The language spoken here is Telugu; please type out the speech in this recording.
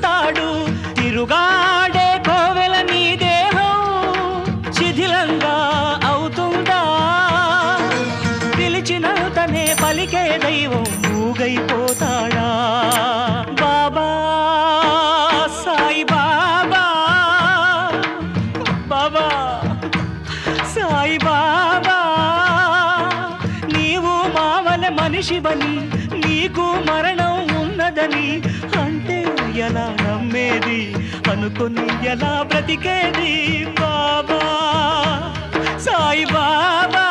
చూస్తాడు. తిరుగాడే కోవెల నీ దేహం శిథిలంగా అవుతుందా? పిలిచినంతనే పలికే దైవం మూగైపోతాడా? బాబా సాయి బాబా, బాబా సాయి బాబా, నీవు మావల మనిషివని, నీకు మరణం ఉన్నదని అంటే ఎలా నమ్మేది? అనుకుని ఎలా బ్రతికేది? బాబా సాయి బాబా.